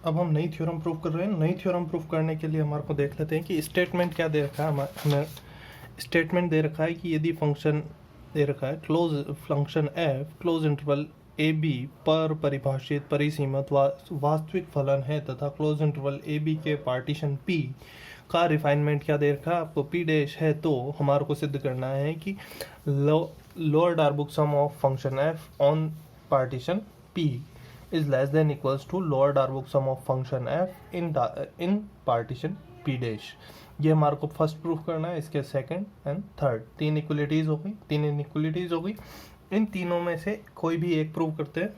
अब हम नई थ्योरम प्रूव कर रहे हैं। नई थ्योरम प्रूव करने के लिए हमारे को देख लेते हैं कि स्टेटमेंट क्या दे रखा है। हमें स्टेटमेंट दे रखा है कि यदि फंक्शन दे रखा है close function f close interval a b पर परिभाषित परिसीमित वास्तविक फलन है तथा क्लोज इंटरवल ए बी के पार्टीशन पी का रिफाइनमेंट क्या दे रखा है आपको, पी डैश है, तो हमारे को सिद्ध करना है कि lower Darboux sum of function F on partition P is less than equals to lower Darboux sum of function f in partition p dash। ये हमारे को फर्स्ट प्रूफ करना है। इसके सेकंड एंड थर्ड तीन इक्वलिटीज हो गई, तीन इनइक्वलिटीज हो गई। इन तीनों में से कोई भी एक प्रूव करते हैं।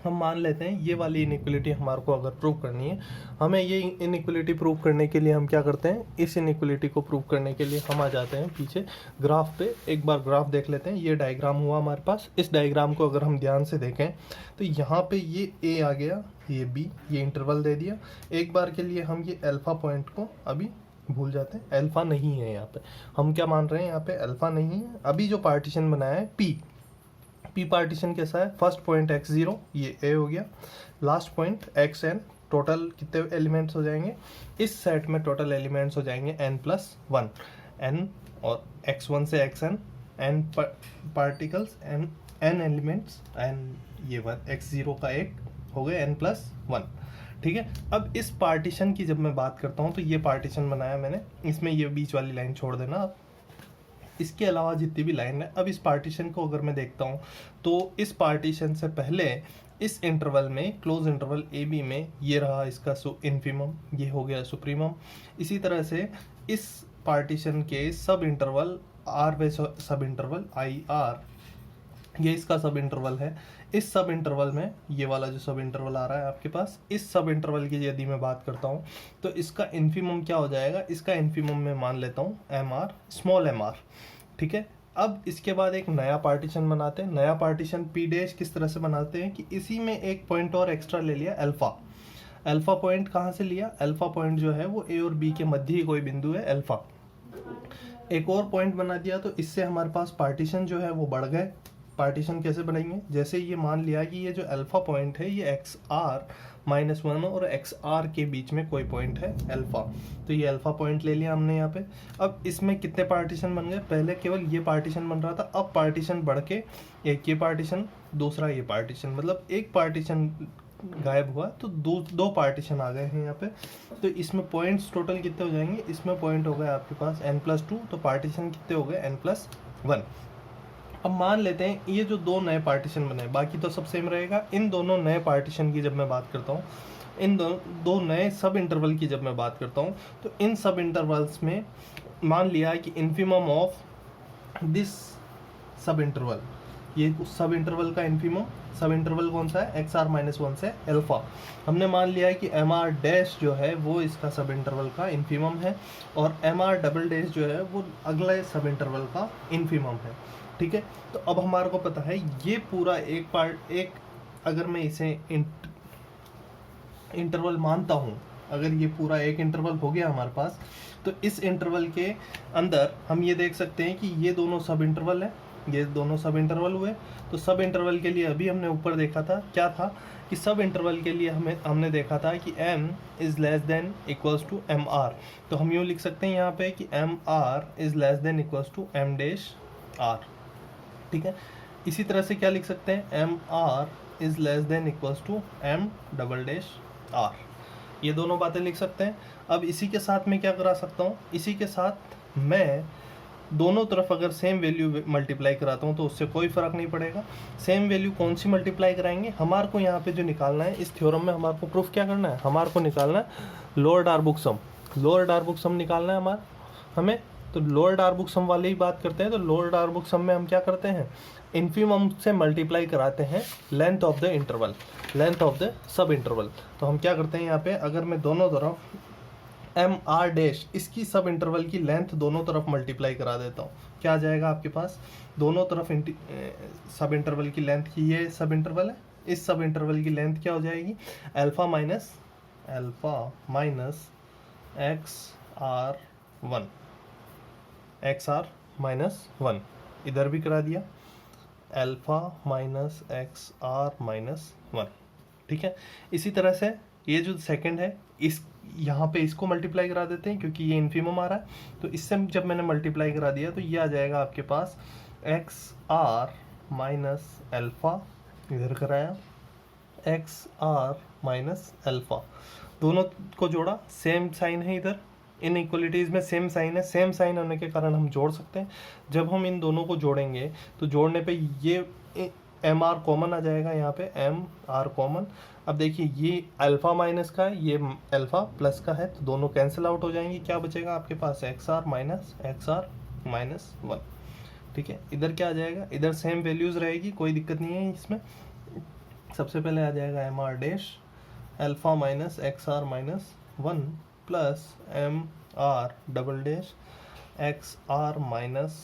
हम मान लेते हैं ये वाली इनइक्वलिटी हमारे को अगर प्रूव करनी है, हमें ये इनइक्वलिटी प्रूव करने के लिए हम क्या करते हैं, इस इनइक्वलिटी को प्रूव करने के लिए हम आ जाते हैं पीछे ग्राफ पे। एक बार ग्राफ देख लेते हैं। ये डायग्राम हुआ हमारे पास। इस डायग्राम को अगर हम ध्यान से देखें तो यहाँ पे ये ए आ गया, ये बी, ये इंटरवल दे दिया। एक बार के लिए हम ये अल्फा पॉइंट को अभी भूल जाते हैं, अल्फा नहीं है यहाँ पे। हम क्या मान रहे हैं, यहाँ पे अल्फा नहीं है। अभी जो पार्टीशन बनाया है पी पार्टीशन कैसा है, फर्स्ट पॉइंट x0 ये a हो गया, लास्ट पॉइंट xn, टोटल कितने एलिमेंट्स हो जाएंगे इस सेट में, टोटल एलिमेंट्स हो जाएंगे n+1, n और x1 से xn n particles n elements, n ये 1 x0 का एक हो गए n+1। ठीक है। अब इस पार्टीशन की जब मैं बात करता हूँ तो ये पार्टीशन बनाया मैंने, इसमें ये बीच वाली लाइन छोड़ देना आप। इसके अलावा जितनी भी लाइन है, अब इस पार्टीशन को अगर मैं देखता हूँ तो इस पार्टीशन से पहले इस इंटरवल में, क्लोज इंटरवल ए बी में, ये रहा इसका इन्फीमम, ये हो गया सुप्रीमम। इसी तरह से इस पार्टीशन के सब इंटरवल आर वे सब इंटरवल आई आर, ये इसका सब इंटरवल है। इस सब इंटरवल में ये वाला जो सब इंटरवल आ रहा है आपके पास, इस सब इंटरवल की यदि मैं बात करता हूँ तो इसका इन्फीमम क्या हो जाएगा, इसका इन्फीमम मैं मान लेता हूँ m r, small m r. ठीक है। अब इसके बाद एक नया पार्टीशन बनाते हैं। नया पार्टीशन पी डैश किस तरह से बनाते हैं कि इसी में एक पॉइंट और एक्स्ट्रा ले लिया, अल्फा। अल्फा पॉइंट कहाँ से लिया, अल्फा पॉइंट जो है वो ए और बी के मध्य ही कोई बिंदु है, अल्फा। एक और पॉइंट बना दिया तो इससे हमारे पास पार्टीशन जो है वो बढ़ गए। पार्टीशन कैसे बनाएंगे, जैसे ये मान लिया कि ये जो अल्फा पॉइंट है ये XR-1 और XR के बीच में कोई पॉइंट है अल्फा, तो ये अल्फा पॉइंट ले लिया हमने यहाँ पे। अब इसमें कितने पार्टीशन बन गए, पहले केवल ये पार्टीशन बन रहा था, अब पार्टीशन बढ़ के एक ये पार्टीशन, दूसरा ये पार्टीशन, मतलब एक पार्टीशन गायब हुआ तो दो पार्टीशन आ गए हैं यहाँ पे। तो इसमें पॉइंट्स टोटल कितने हो जाएंगे, इसमें पॉइंट हो गए आपके पास n+2, तो पार्टीशन कितने हो गए n+1। अब मान लेते हैं ये जो दो नए पार्टीशन बने, बाकी तो सब सेम रहेगा। इन दोनों नए पार्टीशन की जब मैं बात करता हूँ, इन दो नए सब इंटरवल की जब मैं बात करता हूँ, तो इन सब इंटरवल्स में मान लिया कि इन्फीमम ऑफ दिस सब इंटरवल, ये सब इंटरवल का इन्फीमम, सब इंटरवल कौन सा है, XR-1 से अल्फा। हमने मान लिया है कि MR डैश जो है वो इसका सब इंटरवल का इन्फीमम है और MR डबल डैश जो है वो अगले सब इंटरवल का इन्फीमम है। ठीक है। तो अब हमारे को पता है ये पूरा एक अगर मैं इसे इंटरवल मानता हूँ, अगर ये पूरा एक इंटरवल हो गया हमारे पास, तो इस इंटरवल के अंदर हम ये देख सकते हैं कि ये दोनों सब इंटरवल है, ये दोनों सब इंटरवल हुए। तो सब इंटरवल के लिए अभी हमने ऊपर देखा था क्या था कि सब इंटरवल के लिए हमने देखा था कि m is less than equals to M r. तो हम यूँ लिख सकते हैं यहाँ पे कि m r is less than equals to M dash r. ठीक है। इसी तरह से क्या लिख सकते हैं, m r is less than equals to M double dash r. ये दोनों बातें लिख सकते हैं। अब इसी के साथ मैं क्या करा सकता हूँ, इसी के साथ मैं दोनों तरफ अगर सेम वैल्यू मल्टीप्लाई कराता हूँ तो उससे कोई फ़र्क नहीं पड़ेगा। सेम वैल्यू कौन सी मल्टीप्लाई कराएंगे, हमारे को यहाँ पे जो निकालना है, इस थ्योरम में हमारे को प्रूफ क्या करना है, हमारे को निकालना है लोअर डार्बुक सम। लोअर डार्बुक सम निकालना है हमें। तो लोअर डार्बुक सम वाली ही बात करते हैं। तो लोअर डार्बुक सम में हम क्या करते हैं, इन्फीमम से मल्टीप्लाई कराते हैं length of the interval, length of the sub interval. तो हम क्या करते हैं यहाँ पे, अगर मैं दोनों तरफ एम आर डैश, इसकी सब इंटरवल की लेंथ दोनों तरफ मल्टीप्लाई करा देता हूँ, क्या आ जाएगा आपके पास, दोनों तरफ सब इंटरवल की लेंथ की, ये सब इंटरवल है, इस सब इंटरवल की लेंथ क्या हो जाएगी, अल्फा माइनस XR-1 इधर भी करा दिया, अल्फा माइनस XR-1। ठीक है। इसी तरह से ये जो सेकंड है इस यहाँ पे इसको मल्टीप्लाई करा देते हैं क्योंकि ये इन्फीमम आ रहा है, तो इससे जब मैंने मल्टीप्लाई करा दिया तो ये आ जाएगा आपके पास एक्स आर माइनस एल्फा, इधर कराया एक्स आर माइनस एल्फा, दोनों को जोड़ा, सेम साइन है इधर, इन इक्वलिटीज़ में सेम साइन है, सेम साइन होने के कारण हम जोड़ सकते हैं। जब हम इन दोनों को जोड़ेंगे तो जोड़ने पे ये एम आर कॉमन आ जाएगा, यहाँ पे एम आर कॉमन। अब देखिए ये अल्फ़ा माइनस का है, ये अल्फ़ा प्लस का है, तो दोनों कैंसिल आउट हो जाएंगे। क्या बचेगा आपके पास एक्स आर माइनस वन। ठीक है, इधर क्या आ जाएगा, इधर सेम वैल्यूज़ रहेगी, कोई दिक्कत नहीं है इसमें। सबसे पहले आ जाएगा m are dash alpha minus x are minus one plus m r double dash x are minus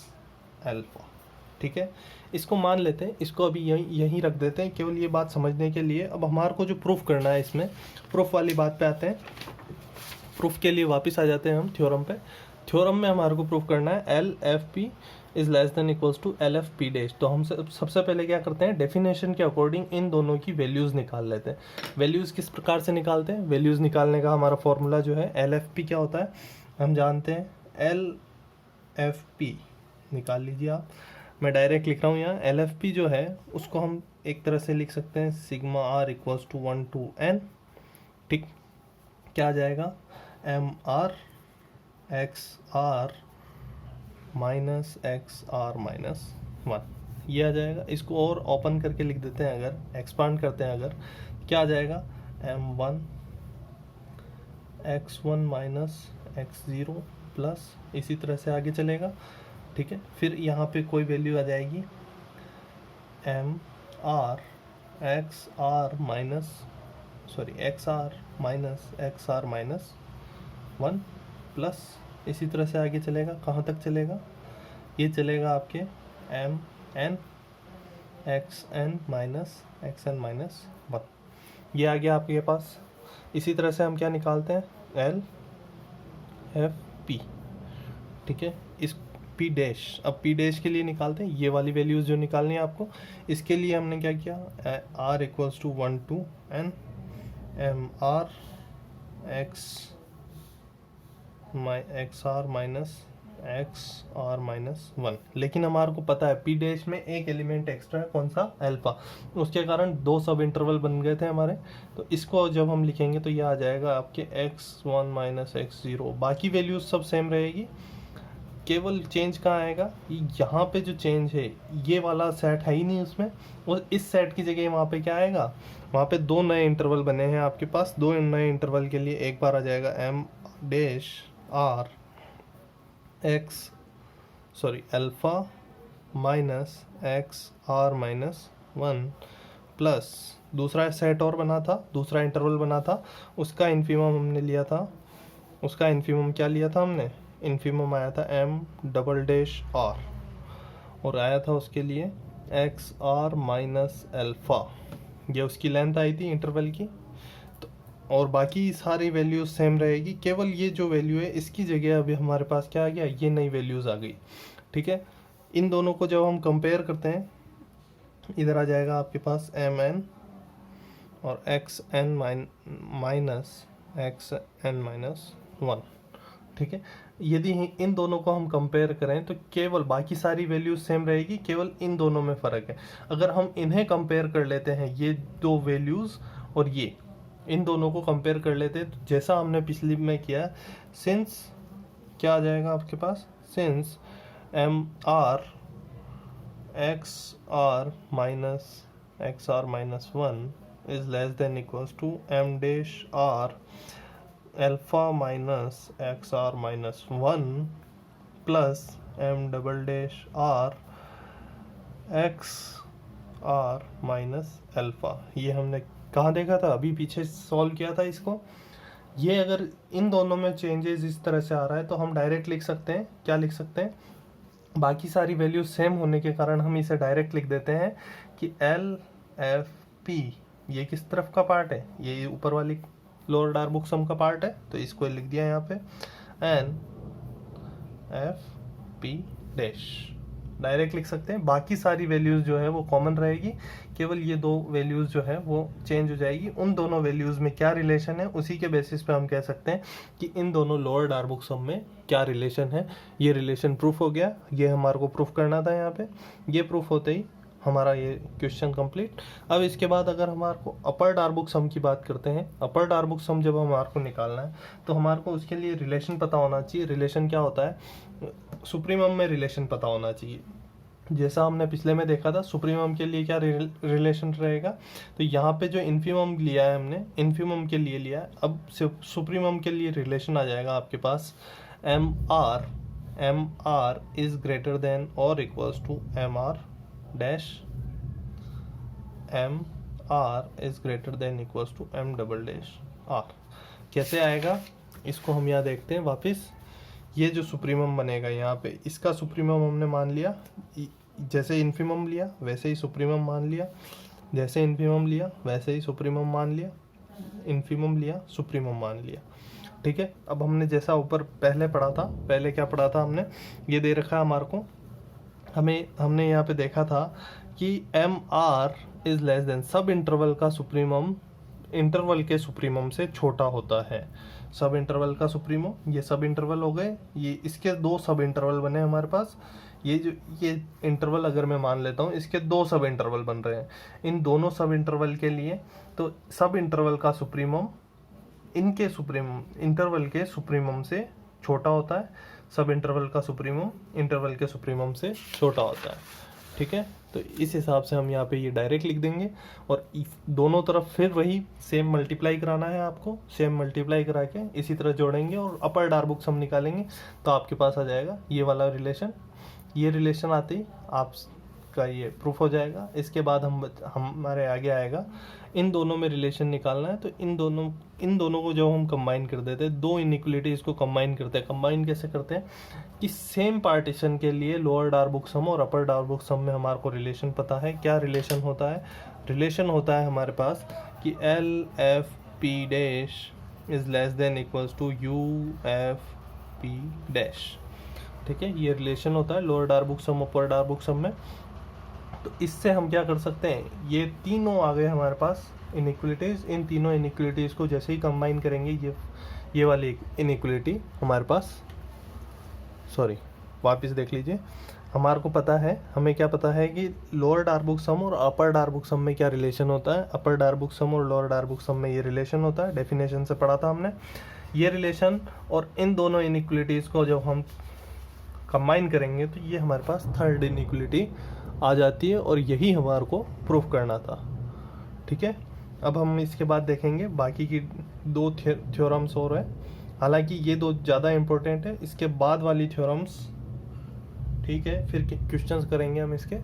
alpha. ठीक है, इसको मान लेते हैं, इसको अभी यहीं रख देते हैं केवल ये बात समझने के लिए। अब हमारे को जो प्रूफ करना है, इसमें प्रूफ वाली बात पे आते हैं। प्रूफ के लिए वापस आ जाते हैं हम थ्योरम पे। थ्योरम में हमारे को प्रूफ करना है l f p is less than equals to l f p dash. तो हम सबसे पहले क्या करते हैं, डेफिनेशन के अकॉर्डिंग इन दोनों की वैल्यूज़ निकाल लेते हैं। वैल्यूज़ किस प्रकार से निकालते हैं, वैल्यूज़ निकालने का हमारा फॉर्मूला जो है एल एफ पी क्या होता है, हम जानते हैं एल एफ पी, निकाल लीजिए आप, मैं डायरेक्ट लिख रहा हूँ यहाँ। एल एफ पी जो है उसको हम एक तरह से लिख सकते हैं sigma r equals to 1 to n। ठीक, क्या आ जाएगा, m are x are minus x are minus one, ये आ जाएगा। इसको और ओपन करके लिख देते हैं, अगर एक्सपांड करते हैं अगर, क्या आ जाएगा, m one x one minus x zero plus, इसी तरह से आगे चलेगा। ठीक है, फिर यहाँ पे कोई वैल्यू आ जाएगी m are x are minus x are minus one plus, इसी तरह से आगे चलेगा। कहाँ तक चलेगा, ये चलेगा आपके m n x n minus one, ये आ गया आपके पास। इसी तरह से हम क्या निकालते हैं, एल एफ पी। ठीक है, इस पी डैश, अब पी डैश के लिए निकालते हैं ये वाली वैल्यूज़ जो निकालनी है आपको। इसके लिए हमने क्या किया, r equals to 1 to n m are x are minus one. लेकिन हमारे को पता है पी डैश में एक एलिमेंट एक्स्ट्रा है, कौन सा, अल्फा, उसके कारण दो सब इंटरवल बन गए थे हमारे। तो इसको जब हम लिखेंगे तो ये आ जाएगा आपके x1 माइनस x0, बाकी वैल्यूज सब सेम रहेगी, केवल चेंज कहाँ आएगा, यहाँ पे जो चेंज है, ये वाला सेट है ही नहीं उसमें, और इस सेट की जगह वहाँ पे क्या आएगा, वहाँ पे दो नए इंटरवल बने हैं आपके पास। दो नए इंटरवल के लिए एक बार आ जाएगा m dash are alpha minus x are minus one plus दूसरा सेट और बना था, दूसरा इंटरवल बना था, उसका इन्फीमम हमने लिया था। उसका इन्फीमम क्या लिया था हमने, इन्फीमम आया था एम डबल डैश आर, और आया था उसके लिए एक्स आर माइनस एल्फ़ा, ये उसकी लेंथ आई थी इंटरवल की। तो और बाकी सारी वैल्यूज सेम रहेगी, केवल ये जो वैल्यू है इसकी जगह अभी हमारे पास क्या आ गया, ये नई वैल्यूज़ आ गई। ठीक है, इन दोनों को जब हम कंपेयर करते हैं, इधर आ जाएगा आपके पास एम एन और एक्स एन माइनस वन। ठीक है, यदि इन दोनों को हम कंपेयर करें तो केवल बाकी सारी वैल्यूज सेम रहेगी, केवल इन दोनों में फ़र्क है। अगर हम इन्हें कंपेयर कर लेते हैं, ये दो वैल्यूज़ और ये इन दोनों को कंपेयर कर लेते हैं, तो जैसा हमने पिछली में किया, सिंस क्या आ जाएगा आपके पास, since M are x are minus one is less than equals to M dash are alpha minus x are minus one plus M double dash R x are minus alpha. ये हमने कहाँ देखा था, अभी पीछे सॉल्व किया था इसको। ये अगर इन दोनों में चेंजेस इस तरह से आ रहा है तो हम डायरेक्ट लिख सकते हैं, क्या लिख सकते हैं, बाकी सारी वैल्यूज सेम होने के कारण हम इसे डायरेक्ट लिख देते हैं कि एल एफ पी, ये किस तरफ का पार्ट है, ये ऊपर वाली लोअर डार्बुक सम का पार्ट है, तो इसको लिख दिया यहाँ पे, n f p dash direct लिख सकते हैं। बाकी सारी वैल्यूज़ जो है वो कॉमन रहेगी, केवल ये दो वैल्यूज़ जो है वो चेंज हो जाएगी। उन दोनों वैल्यूज़ में क्या रिलेशन है उसी के बेसिस पे हम कह सकते हैं कि इन दोनों लोअर डार्बुक सम में क्या रिलेशन है। ये रिलेशन प्रूफ हो गया, ये हमारे को प्रूफ करना था यहाँ पे। ये प्रूफ होते ही हमारा ये क्वेश्चन कंप्लीट। अब इसके बाद अगर हमारे को अपर डार्बुक सम की बात करते हैं, अपर डार्बुक सम जब हमारे को निकालना है तो हमारे को उसके लिए रिलेशन पता होना चाहिए। रिलेशन क्या होता है, सुप्रीमम में रिलेशन पता होना चाहिए। जैसा हमने पिछले में देखा था, सुप्रीमम के लिए क्या रिलेशन रहेगा, तो यहाँ पे जो इन्फीमम लिया है हमने, इन्फीमम के लिए लिया है। अब सुप्रीमम के लिए रिलेशन आ जाएगा आपके पास M are is greater than और equals to M R dash, M are is greater than equals to M double dash R. कैसे आएगा इसको हम यहाँ देखते हैं वापस। ये जो सुप्रीमम बनेगा यहाँ पे, इसका सुप्रीमम हमने मान लिया, जैसे इन्फीमम लिया वैसे ही सुप्रीमम मान लिया, जैसे इन्फीमम लिया वैसे ही सुप्रीमम मान लिया, इन्फीमम लिया सुप्रीमम मान लिया। ठीक है, अब हमने जैसा ऊपर पहले पढ़ा था, पहले क्या पढ़ा था हमने, ये दे रखा है हमारे को, हमने यहाँ पे देखा था कि m are is less than, सब इंटरवल का सुप्रीमम इंटरवल के सुप्रीमम से छोटा होता है। सब इंटरवल का सुप्रीमम, ये सब इंटरवल हो गए, ये इसके दो सब इंटरवल बने हमारे पास। ये इंटरवल अगर मैं मान लेता हूँ, इसके दो सब इंटरवल बन रहे हैं। इन दोनों सब इंटरवल के लिए तो सब इंटरवल का सुप्रीमम इनके सुप्रीमम इंटरवल के सुप्रीमम से छोटा होता है, सब इंटरवल का सुप्रीमम इंटरवल के सुप्रीमम से छोटा होता है। ठीक है, तो इस हिसाब से हम यहाँ पे ये डायरेक्ट लिख देंगे और दोनों तरफ फिर वही सेम मल्टीप्लाई कराना है आपको, सेम मल्टीप्लाई करा के इसी तरह जोड़ेंगे और अपर डार्बुक सम निकालेंगे तो आपके पास आ जाएगा ये वाला रिलेशन। ये रिलेशन आते ही आपका ये प्रूफ हो जाएगा। इसके बाद हमारे आगे आएगा इन दोनों में रिलेशन निकालना है, तो इन दोनों को जब हम कंबाइन कर देते हैं, दो इनइक्वलिटीज को कंबाइन करते हैं। कंबाइन कैसे करते हैं कि सेम पार्टीशन के लिए लोअर डार्बुक सम और अपर डार्बुक सम में हमारे को रिलेशन पता है। क्या रिलेशन होता है, रिलेशन होता है हमारे पास कि l f p dash is less than equals to u f p dash. ठीक है, ये रिलेशन होता है लोअर डार्बुक सम अपर डार्बुक सम में। तो इससे हम क्या कर सकते हैं, ये तीनों आ गए हमारे पास इनइक्वलिटीज़। इन तीनों इनइक्वलिटीज़ को जैसे ही कंबाइन करेंगे ये वाली इनइक्वलिटी हमारे पास, सॉरी वापस देख लीजिए, हमारे को पता है, हमें क्या पता है कि लोअर डार्बुक सम और अपर डार्बुक सम में क्या रिलेशन होता है। अपर डार्बुक सम और लोअर डार्बुक सम में ये रिलेशन होता है, डेफिनेशन से पढ़ा था हमने ये रिलेशन। और इन दोनों इनइक्वलिटीज़ को जब हम कंबाइन करेंगे तो ये हमारे पास थर्ड इनइक्वलिटी आ जाती है और यही हमारे को प्रूफ करना था। ठीक है, अब हम इसके बाद देखेंगे बाकी की दो थ्योरम्स और है, हालांकि ये दो ज़्यादा इम्पोर्टेंट है, इसके बाद वाली थ्योरम्स ठीक है फिर क्वेश्चंस करेंगे हम इसके।